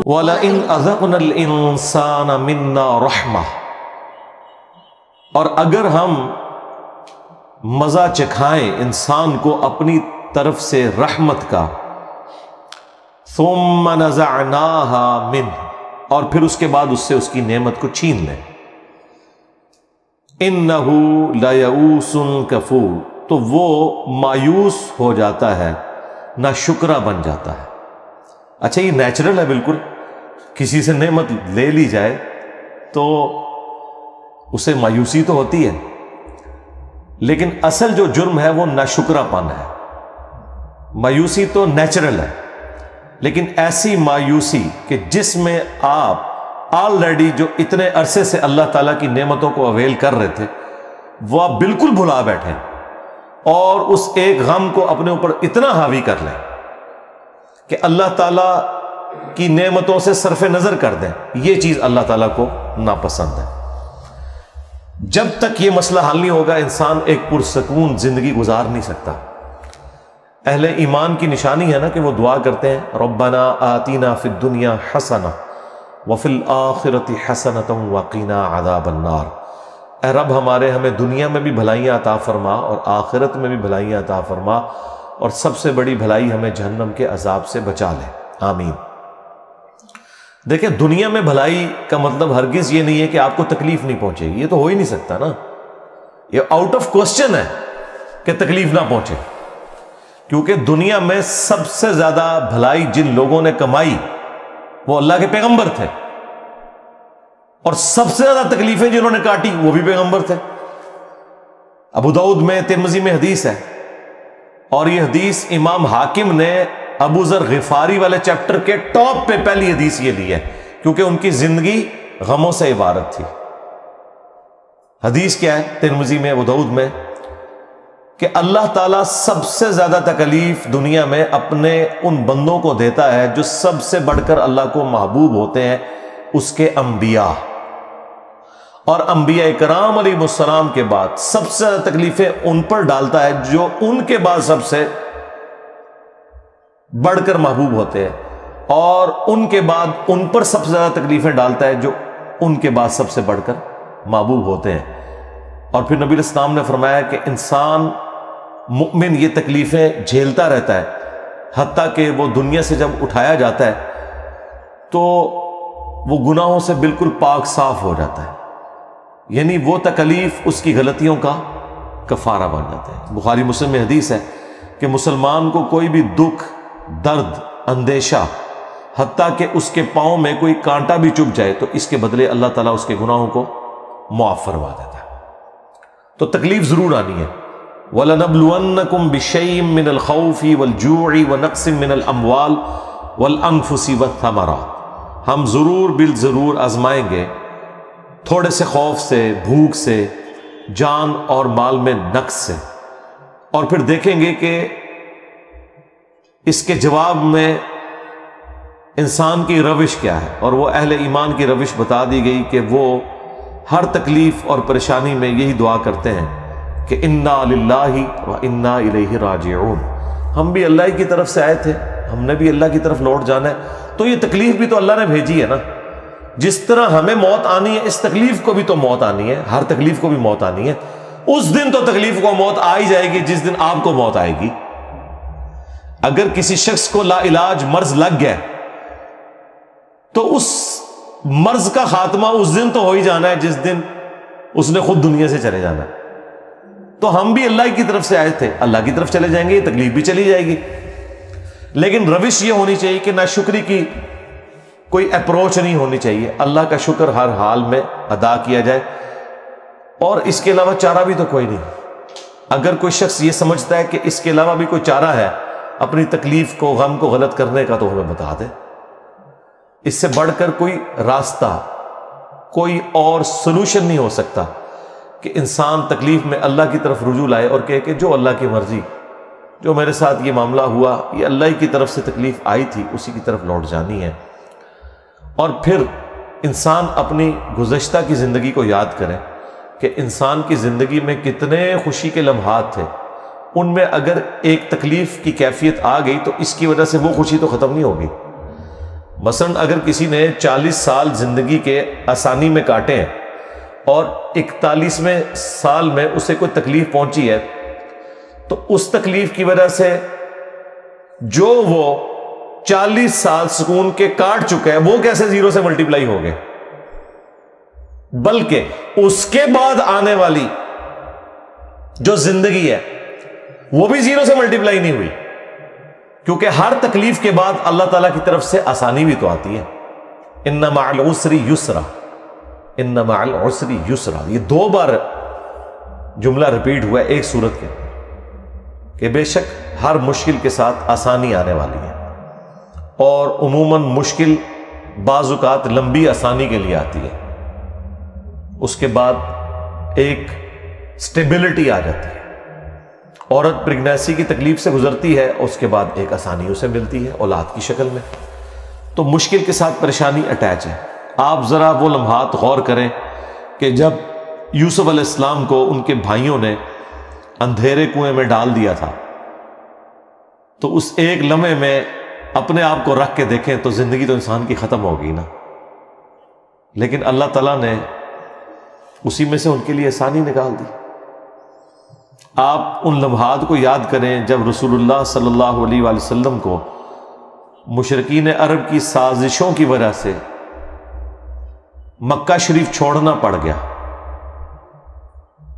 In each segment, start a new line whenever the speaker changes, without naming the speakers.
وَلَئِنْ أَذَقْنَا الْإِنسَانَ مِنَّا رَحْمَةً، اور اگر ہم مزہ چکھائیں انسان کو اپنی طرف سے رحمت کا، ثُمَّ نَزَعْنَاهَا مِنْهُ، اور پھر اس کے بعد اس سے اس کی نعمت کو چھین لیں، إِنَّهُ لَيَئُوسٌ كَفُورٌ، تو وہ مایوس ہو جاتا ہے، ناشکرا بن جاتا ہے۔ اچھا یہ نیچرل ہے، بالکل کسی سے نعمت لے لی جائے تو اسے مایوسی تو ہوتی ہے، لیکن اصل جو جرم ہے وہ ناشکرا پن ہے۔ مایوسی تو نیچرل ہے، لیکن ایسی مایوسی کہ جس میں آپ آلریڈی جو اتنے عرصے سے اللہ تعالیٰ کی نعمتوں کو اویل کر رہے تھے وہ آپ بالکل بھلا بیٹھے اور اس ایک غم کو اپنے اوپر اتنا حاوی کر لیں کہ اللہ تعالیٰ کی نعمتوں سے صرف نظر کر دیں، یہ چیز اللہ تعالیٰ کو ناپسند ہے۔ جب تک یہ مسئلہ حل نہیں ہوگا انسان ایک پرسکون زندگی گزار نہیں سکتا۔ اہل ایمان کی نشانی ہے نا کہ وہ دعا کرتے ہیں ربنا آتینا فی الدنیا حسنہ وفی الآخرۃ حسنۃ وقنا عذاب النار، اے رب ہمیں دنیا میں بھی بھلائیاں عطا فرما اور آخرت میں بھی بھلائیاں عطا فرما، اور سب سے بڑی بھلائی ہمیں جہنم کے عذاب سے بچا لے، آمین۔ دیکھیں دنیا میں بھلائی کا مطلب ہرگز یہ نہیں ہے کہ آپ کو تکلیف نہیں پہنچے گی، یہ تو ہو ہی نہیں سکتا نا، یہ آؤٹ آف کوسچن ہے کہ تکلیف نہ پہنچے، کیونکہ دنیا میں سب سے زیادہ بھلائی جن لوگوں نے کمائی وہ اللہ کے پیغمبر تھے، اور سب سے زیادہ تکلیفیں جنہوں نے کاٹی وہ بھی پیغمبر تھے۔ ابو داؤد میں، ترمذی میں حدیث ہے، اور یہ حدیث امام حاکم نے ابو ذر غفاری والے چیپٹر کے ٹاپ پہ پہلی حدیث یہ لی ہے، کیونکہ ان کی زندگی غموں سے عبارت تھی۔ حدیث کیا ہے ترمذی میں، ابو داؤد میں، کہ اللہ تعالیٰ سب سے زیادہ تکلیف دنیا میں اپنے ان بندوں کو دیتا ہے جو سب سے بڑھ کر اللہ کو محبوب ہوتے ہیں، اس کے انبیاء، اور انبیاء کرام علیہ السلام کے بعد سب سے زیادہ تکلیفیں ان پر ڈالتا ہے جو ان کے بعد سب سے بڑھ کر محبوب ہوتے ہیں، اور ان کے بعد ان پر سب سے زیادہ تکلیفیں ڈالتا ہے جو ان کے بعد سب سے بڑھ کر محبوب ہوتے ہیں۔ اور پھر نبی علیہ السلام نے فرمایا کہ انسان مؤمن یہ تکلیفیں جھیلتا رہتا ہے حتیٰ کہ وہ دنیا سے جب اٹھایا جاتا ہے تو وہ گناہوں سے بالکل پاک صاف ہو جاتا ہے، یعنی وہ تکلیف اس کی غلطیوں کا کفارہ بن جاتا ہے۔ بخاری مسلم میں حدیث ہے کہ مسلمان کو کوئی بھی دکھ، درد، اندیشہ، حتیٰ کہ اس کے پاؤں میں کوئی کانٹا بھی چبھ جائے تو اس کے بدلے اللہ تعالیٰ اس کے گناہوں کو معاف فرما دیتا ہے۔ تو تکلیف ضرور آنی ہے۔ وَلَنَبْلُوَنَّكُمْ بِشَيْءٍ مِّنَ الْخَوْفِ وَالْجُوعِ وَنَقْصٍ مِّنَ الْأَمْوَالِ وَالْأَنفُسِ وَالثَّمَرَاتِ، ہم ضرور بالضرور آزمائیں گے تھوڑے سے خوف سے، بھوک سے، جان اور مال میں نقص سے، اور پھر دیکھیں گے کہ اس کے جواب میں انسان کی روش کیا ہے، اور وہ اہل ایمان کی روش بتا دی گئی کہ وہ ہر تکلیف اور پریشانی میں یہی دعا کرتے ہیں کہ انا للہ و انا الیہ راجعون، ہم بھی اللہ کی طرف سے آئے تھے، ہم نے بھی اللہ کی طرف لوٹ جانا ہے، تو یہ تکلیف بھی تو اللہ نے بھیجی ہے نا، جس طرح ہمیں موت آنی ہے اس تکلیف کو بھی تو موت آنی ہے، ہر تکلیف کو بھی موت آنی ہے، اس دن تو تکلیف کو موت آ ہی جائے گی جس دن آپ کو موت آئے گی۔ اگر کسی شخص کو لا علاج مرض لگ گیا تو اس مرض کا خاتمہ اس دن تو ہو ہی جانا ہے جس دن اس نے خود دنیا سے چلے جانا ہے۔ تو ہم بھی اللہ کی طرف سے آئے تھے، اللہ کی طرف چلے جائیں گے، یہ تکلیف بھی چلی جائے گی، لیکن روش یہ ہونی چاہیے کہ ناشکری کی کوئی اپروچ نہیں ہونی چاہیے، اللہ کا شکر ہر حال میں ادا کیا جائے، اور اس کے علاوہ چارہ بھی تو کوئی نہیں۔ اگر کوئی شخص یہ سمجھتا ہے کہ اس کے علاوہ بھی کوئی چارہ ہے اپنی تکلیف کو، غم کو غلط کرنے کا، تو ہمیں بتا دے۔ اس سے بڑھ کر کوئی راستہ، کوئی اور سلوشن نہیں ہو سکتا کہ انسان تکلیف میں اللہ کی طرف رجوع لائے اور کہے کہ جو اللہ کی مرضی، جو میرے ساتھ یہ معاملہ ہوا یہ اللہ کی طرف سے تکلیف آئی تھی، اسی کی طرف لوٹ جانی ہے۔ اور پھر انسان اپنی گزشتہ کی زندگی کو یاد کرے کہ انسان کی زندگی میں کتنے خوشی کے لمحات تھے، ان میں اگر ایک تکلیف کی کیفیت آ گئی تو اس کی وجہ سے وہ خوشی تو ختم نہیں ہوگی۔ مثلا اگر کسی نے 40 سال زندگی کے آسانی میں کاٹے ہیں اور 41ویں سال میں اسے کوئی تکلیف پہنچی ہے، تو اس تکلیف کی وجہ سے جو وہ 40 سال سکون کے کاٹ چکا ہے وہ کیسے 0 سے ملٹیپلائی ہو گئے، بلکہ اس کے بعد آنے والی جو زندگی ہے وہ بھی 0 سے ملٹیپلائی نہیں ہوئی، کیونکہ ہر تکلیف کے بعد اللہ تعالیٰ کی طرف سے آسانی بھی تو آتی ہے۔ ان مع العسر یسرا، ان مع العسر یسرا، یہ 2 بار جملہ رپیٹ ہوا ہے ایک صورت کے، کہ بے شک ہر مشکل کے ساتھ آسانی آنے والی ہے، اور عموماً مشکل بعض اوقات لمبی آسانی کے لیے آتی ہے، اس کے بعد ایک سٹیبلٹی آ جاتی ہے۔ عورت پریگنینسی کی تکلیف سے گزرتی ہے، اس کے بعد ایک آسانی اسے ملتی ہے اولاد کی شکل میں۔ تو مشکل کے ساتھ پریشانی اٹیچ ہے۔ آپ ذرا وہ لمحات غور کریں کہ جب یوسف علیہ السلام کو ان کے بھائیوں نے اندھیرے کنویں میں ڈال دیا تھا، تو اس ایک لمحے میں اپنے آپ کو رکھ کے دیکھیں تو زندگی تو انسان کی ختم ہو گئی نا، لیکن اللہ تعالیٰ نے اسی میں سے ان کے لیے آسانی نکال دی۔ آپ ان لمحات کو یاد کریں جب رسول اللہ صلی اللہ علیہ وآلہ وسلم کو مشرکین عرب کی سازشوں کی وجہ سے مکہ شریف چھوڑنا پڑ گیا۔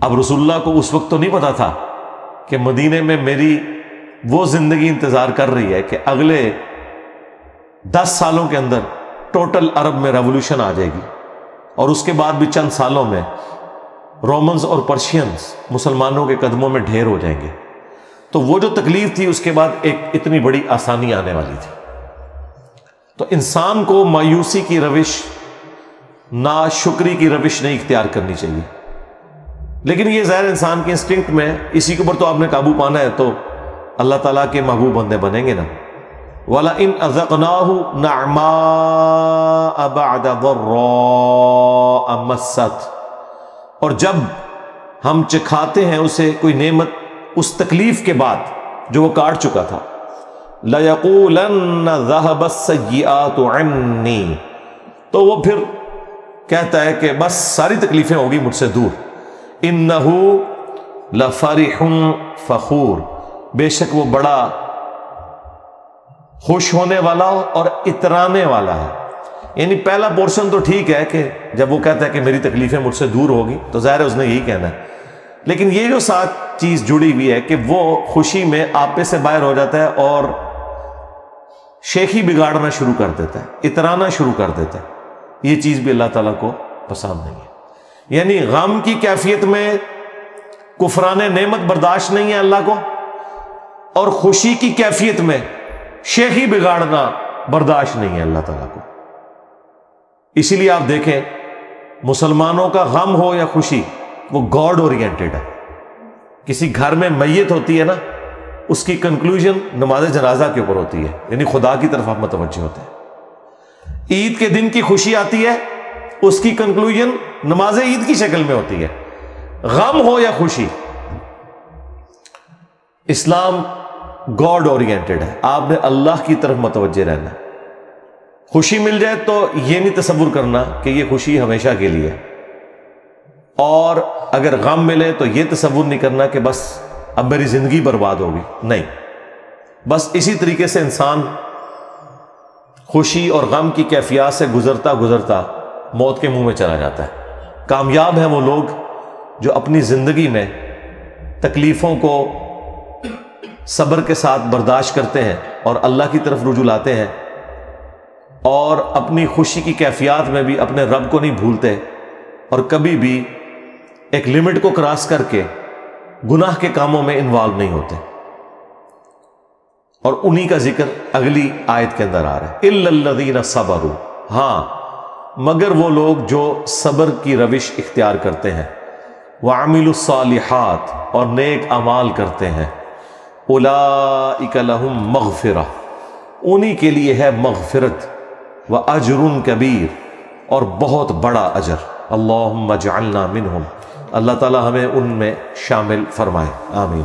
اب رسول اللہ کو اس وقت تو نہیں پتا تھا کہ مدینے میں میری وہ زندگی انتظار کر رہی ہے کہ اگلے 10 سالوں کے اندر ٹوٹل عرب میں ریولوشن آ جائے گی، اور اس کے بعد بھی چند سالوں میں رومنز اور پرشینز مسلمانوں کے قدموں میں ڈھیر ہو جائیں گے۔ تو وہ جو تکلیف تھی اس کے بعد ایک اتنی بڑی آسانی آنے والی تھی۔ تو انسان کو مایوسی کی روش، ناشکری کی روش نہیں اختیار کرنی چاہیے، لیکن یہ ظاہر انسان کے انسٹنکٹ میں، اسی کے اوپر تو آپ نے قابو پانا ہے، تو اللہ تعالیٰ کے محبوب بندے بنیں گے نا۔ وَلَئِنْ أَذَقْنَاهُ نَعْمَاءَ بَعْدَ ضَرَّاءَ مَسَّتْ، اور جب ہم چکھاتے ہیں اسے کوئی نعمت اس تکلیف کے بعد جو وہ کاٹ چکا تھا، لَيَقُولَنَّ ذَهَبَ السَّيِّئَاتُ عَنِّي، تو وہ پھر کہتا ہے کہ بس ساری تکلیفیں ہوگی مجھ سے دور۔ إِنَّهُ لَفَرِحٌ فَخُورٌ، بے شک وہ بڑا خوش ہونے والا اور اترانے والا ہے۔ یعنی پہلا پورشن تو ٹھیک ہے کہ جب وہ کہتا ہے کہ میری تکلیفیں مجھ سے دور ہوگی، تو ظاہر ہے اس نے یہی کہنا ہے، لیکن یہ جو ساتھ چیز جڑی ہوئی ہے کہ وہ خوشی میں آپے سے باہر ہو جاتا ہے اور شیخی بگاڑنا شروع کر دیتا ہے، اترانا شروع کر دیتا ہے، یہ چیز بھی اللہ تعالیٰ کو پسند نہیں ہے۔ یعنی غم کی کیفیت میں کفران نعمت برداشت نہیں ہے اللہ کو، اور خوشی کی کیفیت میں شیخی بگاڑنا برداشت نہیں ہے اللہ تعالیٰ کو۔ اسی لیے آپ دیکھیں مسلمانوں کا غم ہو یا خوشی، وہ گاڈ اورینٹڈ ہے۔ کسی گھر میں میت ہوتی ہے نا، اس کی کنکلوژن نماز جنازہ کے اوپر ہوتی ہے، یعنی خدا کی طرف آپ متوجہ ہوتے ہیں۔ عید کے دن کی خوشی آتی ہے، اس کی کنکلوژن نماز عید کی شکل میں ہوتی ہے۔ غم ہو یا خوشی، اسلام گاڈ اورینٹڈ ہے، آپ نے اللہ کی طرف متوجہ رہنا ہے۔ خوشی مل جائے تو یہ نہیں تصور کرنا کہ یہ خوشی ہمیشہ کے لیے ہے، اور اگر غم ملے تو یہ تصور نہیں کرنا کہ بس اب میری زندگی برباد ہوگی، نہیں، بس اسی طریقے سے انسان خوشی اور غم کی کیفیات سے گزرتا گزرتا موت کے منہ میں چلا جاتا ہے۔ کامیاب ہیں وہ لوگ جو اپنی زندگی میں تکلیفوں کو صبر کے ساتھ برداشت کرتے ہیں اور اللہ کی طرف رجوع لاتے ہیں، اور اپنی خوشی کی کیفیات میں بھی اپنے رب کو نہیں بھولتے، اور کبھی بھی ایک لمٹ کو کراس کر کے گناہ کے کاموں میں انوالو نہیں ہوتے۔ اور انہی کا ذکر اگلی آیت کے اندر آ رہا ہے، إِلَّا الَّذِينَ صَبَرُوا، ہاں مگر وہ لوگ جو صبر کی روش اختیار کرتے ہیں، وَعَمِلُوا الصَّالِحَاتِ، اور نیک اعمال کرتے ہیں، أُولَئِكَ لَهُمْ مَغْفِرَةٌ، انہی کے لیے ہے مغفرت، وَأَجْرٌ كَبِيرٌ، اور بہت بڑا اجر۔ اللہم اجعلنا منہم، اللہ تعالی ہمیں ان میں شامل فرمائے، آمین۔